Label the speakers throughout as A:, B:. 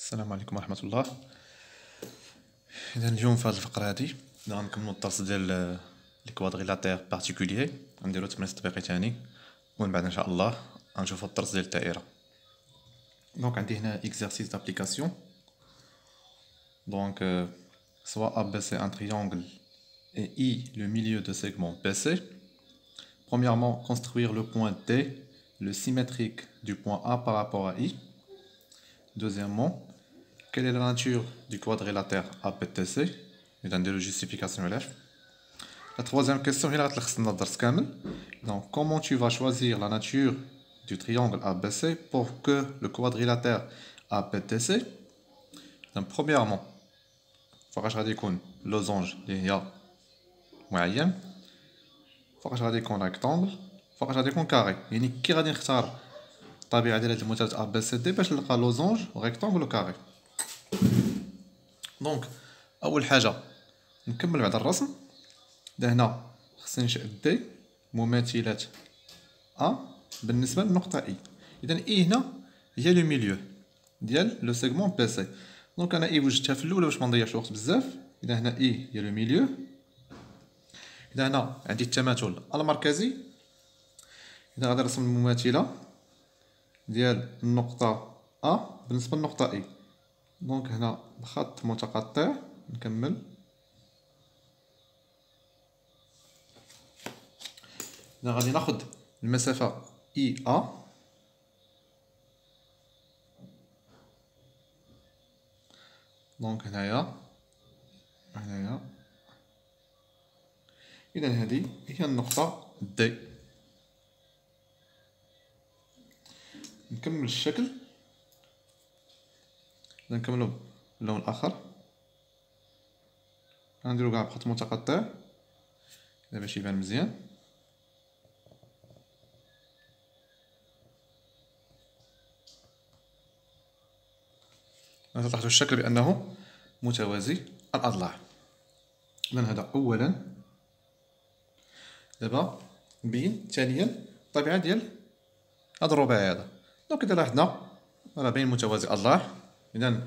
A: السلام عليكم ورحمة الله. إذا اليوم في هذه الفقرة هذه غنكملو الدرس ديال لي كوادغيلاتير بارتيكوليي، غنديرو تمرين تطبيقي تاني، ومن بعد إن شاء الله غنشوفو الدرس ديال الدائرة. دونك عندي هنا exercice d'application. Donc soit ABC un triangle et I le milieu de segment BC. Premièrement, construire le point D, le symétrique du point A par rapport à I. Deuxièmement, quelle est la nature du quadrilatère APTC? إذا نديرو justification élève. La troisième question هي اللي غتلخص لنا الدرس كامل. Donc comment tu vas choisir la nature du triangle ABC pour que le quadrilatère APTC. Donc premièrement فوقاش غادي يكون لوزونج اللي هي معين، فوقاش غادي يكون ريكتونغل، فوقاش غادي يكون كاري. يعني كي غادي نختار الطبيعه ديال هاد المثلث ا بي سي دي باش نلقى لوزونج وريكتونغل وكاري. دونك اول حاجه نكمل بعد الرسم. هنا خصني ننشئ دي مماثله ا بالنسبه للنقطه اي. اذا اي هنا هي لو ميليو ديال لو سيغمون بي سي. دونك انا اي وجدتها في الاولى باش ما نضيعش الوقت بزاف. اذا هنا اي هي لو ميليو. اذا هنا عندي التماثل المركزي. اذا غادي نرسم المماثله ديال النقطه ا بالنسبه للنقطه اي. دونك هنا بخط متقطع نكمل. إذا غادي ناخد المسافه اي ا، دونك هنايا اذا هذه هي النقطه دي. نكمل الشكل. نكملو باللون الاخر. غنديرو كاع بخط متقطع باش يبان مزيان. لاحظوا الشكل بانه متوازي الاضلاع. اذا هذا اولا. دابا نبين ثانيا الطبيعه ديال هذا الرباعي هذا. دونك اذا لاحظنا راه باين متوازي الاضلاع. اذا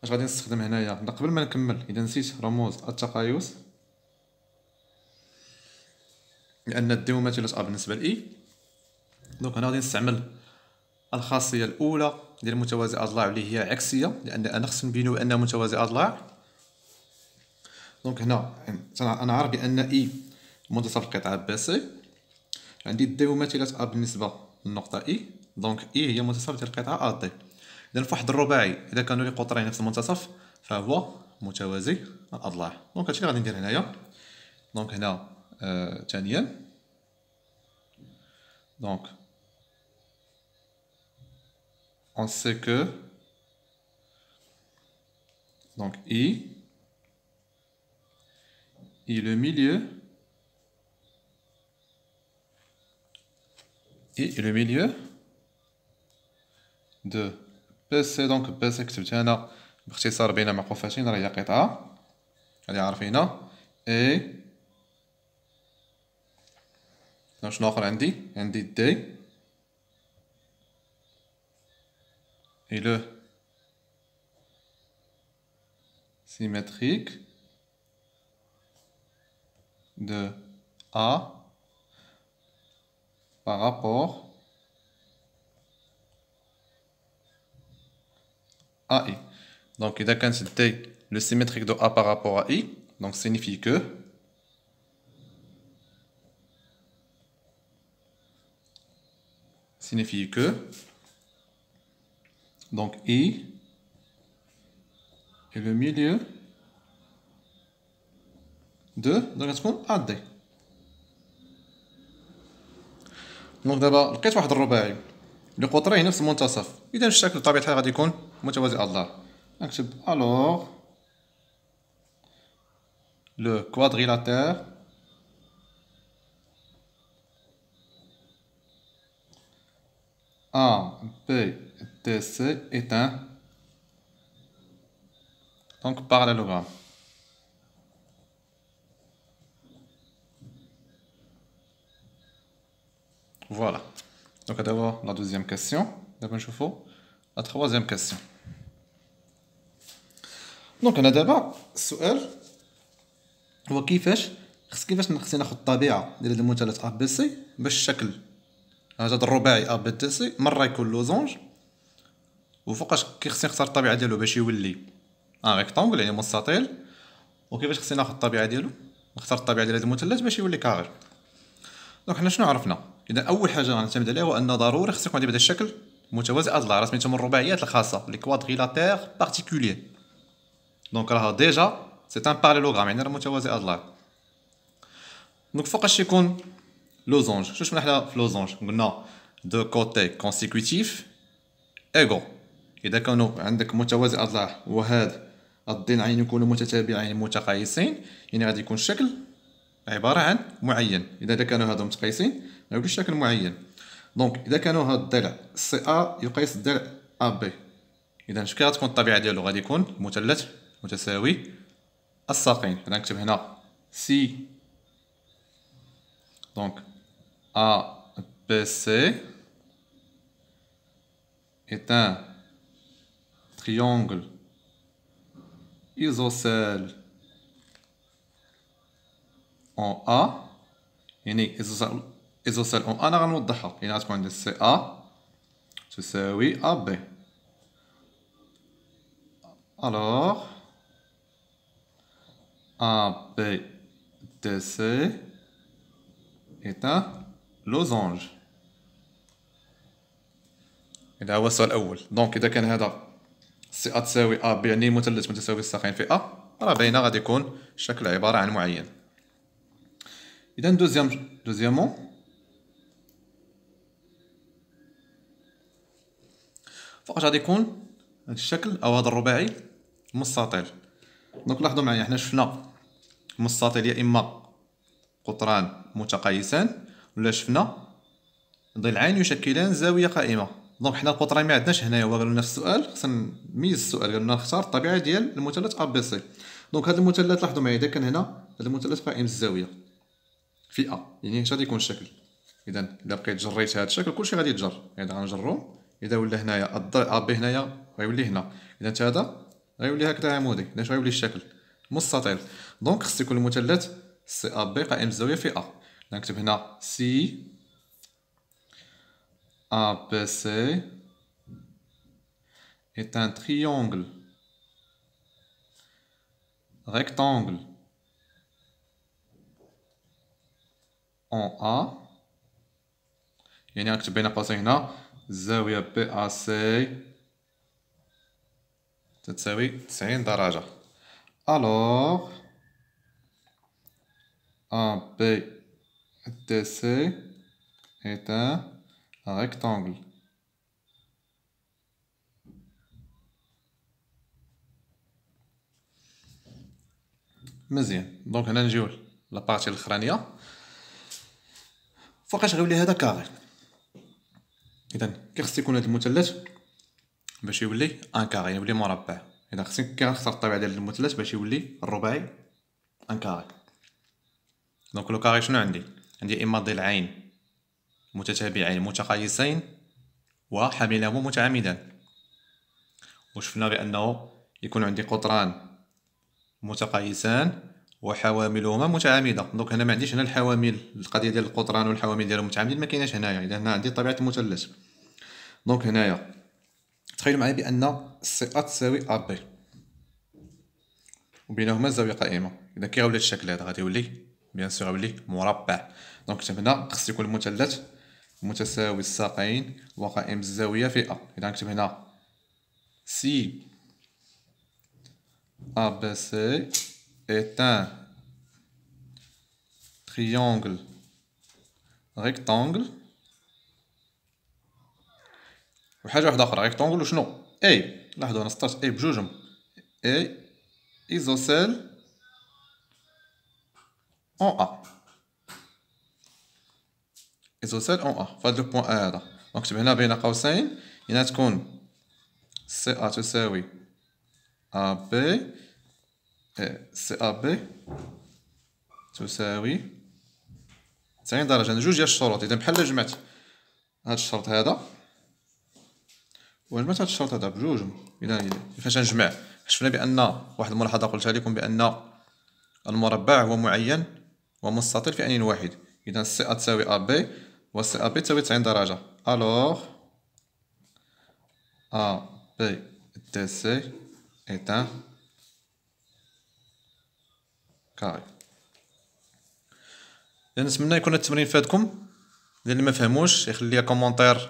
A: اش غادي نستخدم هنايا قبل ما نكمل؟ اذا نسيت رموز التقايس، لان الدي مماثله ا بالنسبه لاي. دونك هنا غادي نستعمل الخاصيه الاولى ديال متوازي الاضلاع اللي هي عكسيه، لان انا خصني نبينو انه متوازي الاضلاع. دونك هنا انا عارف بان اي منتصف القطعه بي سي. عندي دي مماثله ا بالنسبه للنقطه اي. دونك اي هي منتصف ديال القطعه ا دي. اذا فواحد الرباعي اذا كانوا لي قطرين نفس المنتصف فهو متوازي الاضلاع. دونك هادشي اللي غادي ندير هنايا. دونك هنا ثانيا. دونك on sait que donc I est le milieu de PC. donc PC كتبتها انا باختصار بين معقوفتين راه هي قطعه هذه عارفينها. اي شنو اخر عندي دي et le symétrique de A par rapport à I. Donc إذا كانت D le symétrique de A par rapport à I, donc signifie que donc I est le milieu de غتكون AD. دونك دابا لقيت واحد الرباعي اللي قطريه نفس المنتصف. اذا الشكل بطبيعه الحال غادي يكون متوازي الاضلاع. نكتب alors le quadrilatère APTC est un donc parallélogramme. Voilà. Donc d'abord la deuxième question. D'abord نشوفو la troisième question. دونك هنا دابا السؤال هو كيفاش خصني ناخد الطبيعه ديال هاد المثلث ا بي سي باش الشكل هذا الرباعي ا بي تي سي مره يكون لوزونج، وفوقاش خصني نختار الطبيعه ديالو باش يولي ان ريكتانغل يعني مستطيل، وكيفاش خصني ناخد الطبيعه ديالو نختار الطبيعه ديال هذا المثلث باش يولي كاري. دونك حنا شنو عرفنا؟ اذا اول حاجه غنعتمد عليها هو ان ضروري خص يكون عندي بهذا الشكل متوازي اضلاع، راه سميتهم الرباعيات الخاصه لي كوادريلاتير بارتيكولير. دونك راه ديجا سي ان باراليلوغرام يعني راه متوازي اضلاع. دونك فوقاش يكون لوزونج؟ شنو شفنا حنا في لوزونج؟ قلنا دو كوتي كونسيكوتيف ايغو. اذا كانوا عندك متوازي اضلاع وهاد الضلعين يكونوا متتابعين متقايسين، يعني غادي يكون الشكل عباره عن معين. اذا كانوا هادو متقايسين غيولي الشكل معين. دونك اذا كانوا هاد الضلع سي ا يقيس الضلع ا بي، اذا شكون غتكون الطبيعه ديالو؟ غادي يكون مثلث متساوي الساقين. غادي نكتب هنا سي دونك ا بي سي est un triangle isocèle en A. يعني isocèle en A انا غنوضحها، يعني غتكون عندي سي ا تساوي ا بي. alors A B D C est un losange. هذا هو السؤال الاول. دونك اذا كان هذا سي ا تساوي ا بي يعني مثلث متساوي الساقين في ا، راه باينه غادي يكون الشكل عباره عن معين. اذا دوزيامون فوقاش غادي يكون هذا الشكل او هذا الرباعي مستطيل. دونك لاحظوا معايا حنا شفنا مستطيل يا اما قطران متقايسان ولا شفنا ضلعين يشكلان زاويه قائمه. دونك حنا القطرين ما عندناش هنايا، هو قالوا لنا في السؤال خصنا نميز السؤال، قالوا لنا نختار الطبيعه ديال المثلث ا بي سي. دونك هذا المثلث لاحظوا معايا اذا كان هنا هذا المثلث قائم الزاويه في ا، يعني اش غادي يكون الشكل؟ اذا الا بقيت جريت هذا الشكل كلشي غادي يتجر، يعني غنجرو. اذا ولا هنايا الضلع ا بي هنايا غيولي هنا، اذا هذا غيولي هكذا عمودي، اذا غيولي الشكل مستطيل. دونك خص يكون المثلث سي ا بي قائم الزاويه في ا. نكتب هنا سي ا بي سي est un triangle rectangle en A. يعني نكتب بين قوسين هنا الزاوية بي ا سي تتساوي 90 درجة. alors A B D C est un rectangle. مزيان. دونك هنا نجيو لابارتي الاخرانيه فوقاش غيولي هذا كاري. اذا كي خص يكون هذا المثلث باش يولي ان كاري يولي مربع. اذا خصني كي غنختار الطبيعه ديال المثلث باش يولي الرباعي ان كاري. دونك لو كاري شنو عندي اما ضلعين متتابعين متقايسين وحاملهما متعامدان. وشفنا بانه يكون عندي قطران متقايسان وحواملهما متعامده. دونك هنا ما عنديش هنا الحوامل، القضيه ديال القطران والحوامل ديالهم متعامدين ما كايناش هنايا. اذا هنا عندي طبيعه المثلث. دونك هنايا تخيلوا معايا بان سي ا تساوي ا بي وبينهما زاويه قائمه. اذا كي غيولي الشكل هذا غادي يولي بيان سور غيولي مربع. دونك كتبنا خص يكون المثلث متساوي الساقين وقائم الزاويه في ا. اذا نكتب هنا سي ا بي سي est un triangle rectangle. وحاجه واحده اخرى ريكتانغل وشنو اي. لاحظوا انا سطرت اي بجوجهم اي ايزوسيل اون ا. ايزوسيل اون ا فهاد لو بوين ا هذا نكتب هنا بين قوسين هنا تكون سي ا تساوي ا بي سي ا بي تساوي 90 درجة. جوج ديال الشروط. إذا بحال جمعت هاد الشرط هذا وجمعت هاد الشرط هذا بجوجهم، إذا كيفاش نجمع؟ شفنا بأن واحد الملاحظة قلتها لكم بأن المربع هو معين ومستطيل في آن واحد. إذا سي أ تساوي أ بي و سي أ بي تساوي 90 درجة. ألوغ أ بي دي سي est un carré. نتمنى يكون التمرين فاتكم. اللي ما فهموش يخلي كومونتير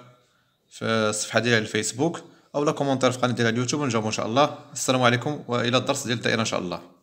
A: في الصفحه ديالي الفيسبوك او لا كومونتير في القناه ديال اليوتيوب ونجاوبو ان شاء الله. السلام عليكم والى الدرس ديال الدائره ان شاء الله.